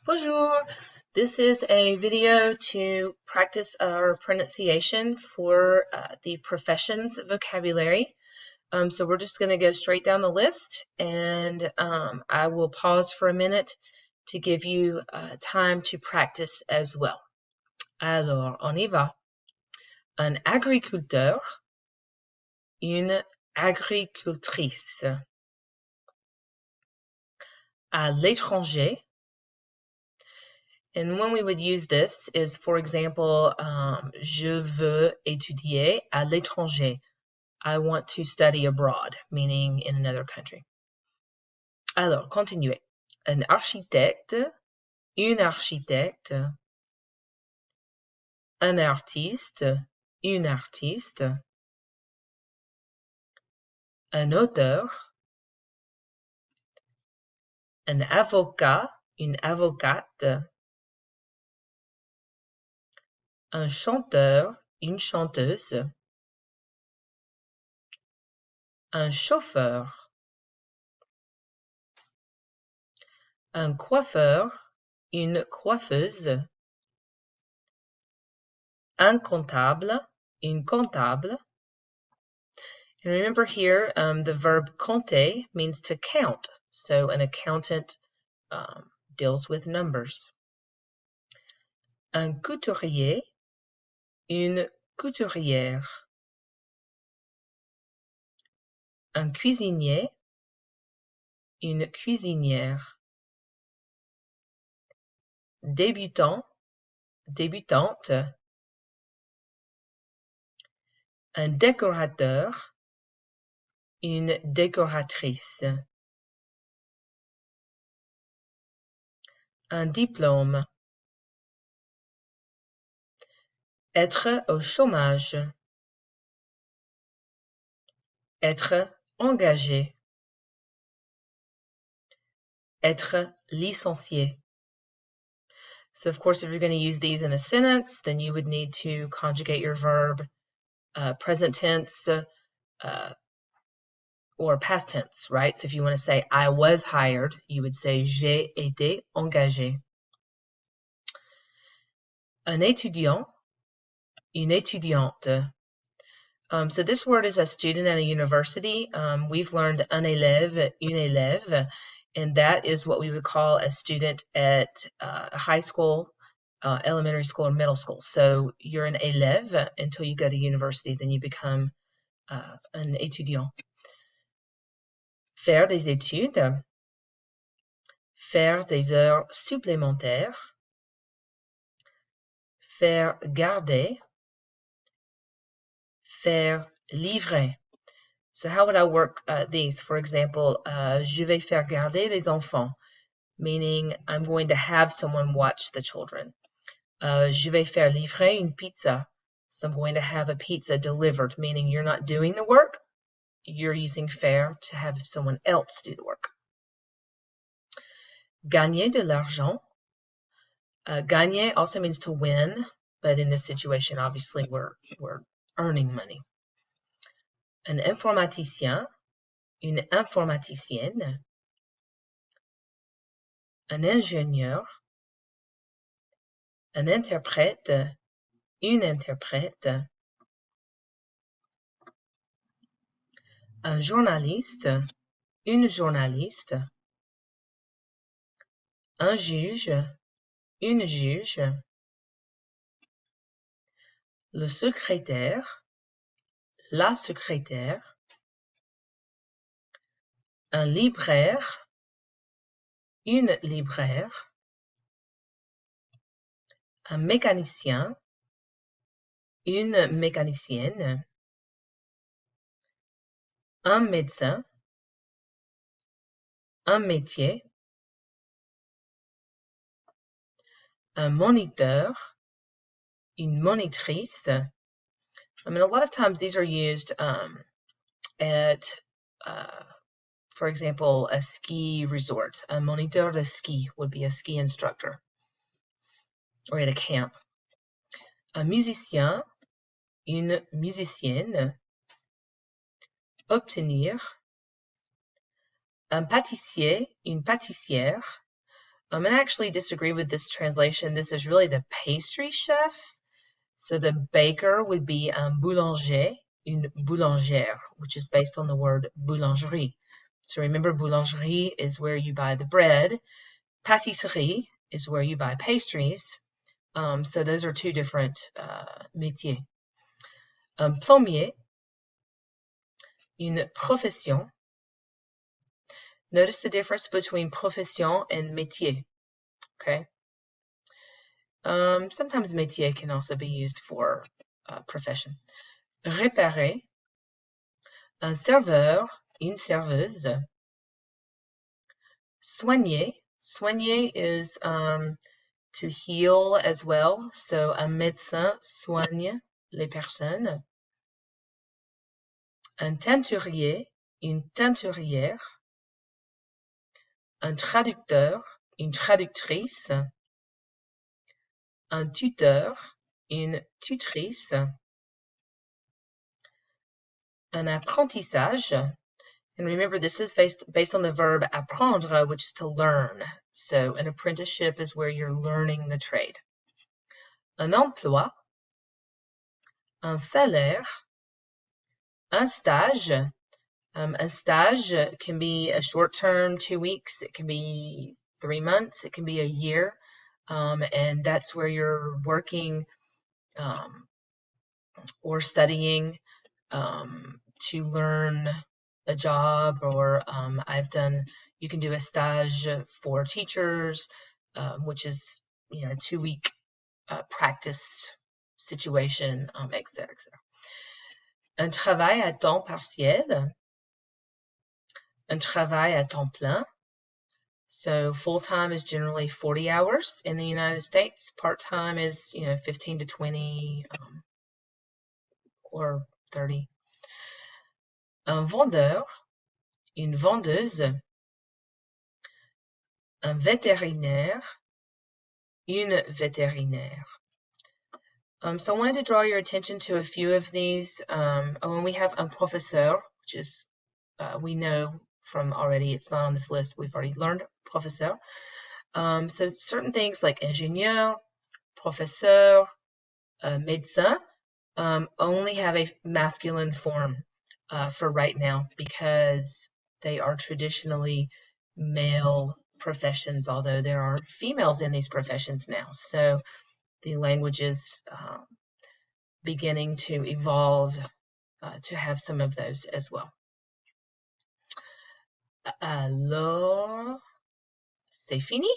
Bonjour. This is a video to practice our pronunciation for the professions vocabulary. So we're just going to go straight down the list, and I will pause for a minute to give you time to practice as well. Alors, on y va. Un agriculteur, une agricultrice. À l'étranger. And when we would use this is, for example, je veux étudier à l'étranger. I want to study abroad, meaning in another country. Alors, continuez. Un architecte, une architecte, un artiste, une artiste, un auteur, un avocat, une avocate, un chanteur, une chanteuse, un chauffeur, un coiffeur, une coiffeuse, un comptable, une comptable. And remember here, the verb compter means to count. So an accountant deals with numbers. Un couturier, une couturière. Un cuisinier, une cuisinière. Débutant, débutante. Un décorateur, une décoratrice. Un diplôme. Être au chômage. Être engagé. Être licencié. So of course, if you're going to use these in a sentence, then you would need to conjugate your verb, present tense, or past tense, right? So if you want to say I was hired, you would say j'ai été engagé. Un étudiant, une étudiante. So this word is a student at a university. We've learned un élève, une élève, and that is what we would call a student at high school, elementary school, or middle school. So you're an élève until you go to university, then you become un étudiant. Faire des études, faire des heures supplémentaires, faire garder, faire livrer. So how would I work these? For example, je vais faire garder les enfants, meaning I'm going to have someone watch the children. Je vais faire livrer une pizza. So I'm going to have a pizza delivered, meaning you're not doing the work. You're using faire to have someone else do the work. Gagner de l'argent. Gagner also means to win, but in this situation, obviously, we're earning money. Un informaticien, une informaticienne. Un ingénieur, un interprète, une interprète. Un journaliste, une journaliste. Un juge, une juge. Le secrétaire, la secrétaire. Un libraire, une libraire. Un mécanicien, une mécanicienne. Un médecin, un métier. Un moniteur, une monitrice. I mean, a lot of times these are used at, for example, a ski resort. Un moniteur de ski would be a ski instructor, or at a camp. Un musicien, une musicienne. Obtenir. Un pâtissier, une pâtissière. And I actually disagree with this translation. This is really the pastry chef. So the baker would be un boulanger, une boulangère, which is based on the word boulangerie. So remember, boulangerie is where you buy the bread. Pâtisserie is where you buy pastries. So those are two different métiers. Un plombier, une profession. Notice the difference between profession and métier. Okay. Sometimes métier can also be used for profession. Réparer, un serveur, une serveuse. Soigner. Soigner is to heal as well. So un médecin soigne les personnes. Un teinturier, une teinturière. Un traducteur, une traductrice. Un tuteur, une tutrice. Un apprentissage. And remember, this is based on the verb apprendre, which is to learn. So an apprenticeship is where you're learning the trade. Un emploi, un salaire, un stage. A stage can be a short term, 2 weeks. It can be 3 months. It can be a year. And that's where you're working or studying to learn a job, or you can do a stage for teachers, which is, a 2-week practice situation, etc., etc. Un travail à temps partiel, un travail à temps plein. So full-time is generally 40 hours in the United States. Part-time is, 15 to 20 or 30. Un vendeur, une vendeuse. Un vétérinaire, une vétérinaire. So I wanted to draw your attention to a few of these. When we have un professeur, which is, we know from already, it's not on this list, we've already learned professeur. So certain things like ingénieur, professeur, médecin, only have a masculine form for right now, because they are traditionally male professions, although there are females in these professions now. So the language is beginning to evolve to have some of those as well. Alors, c'est fini.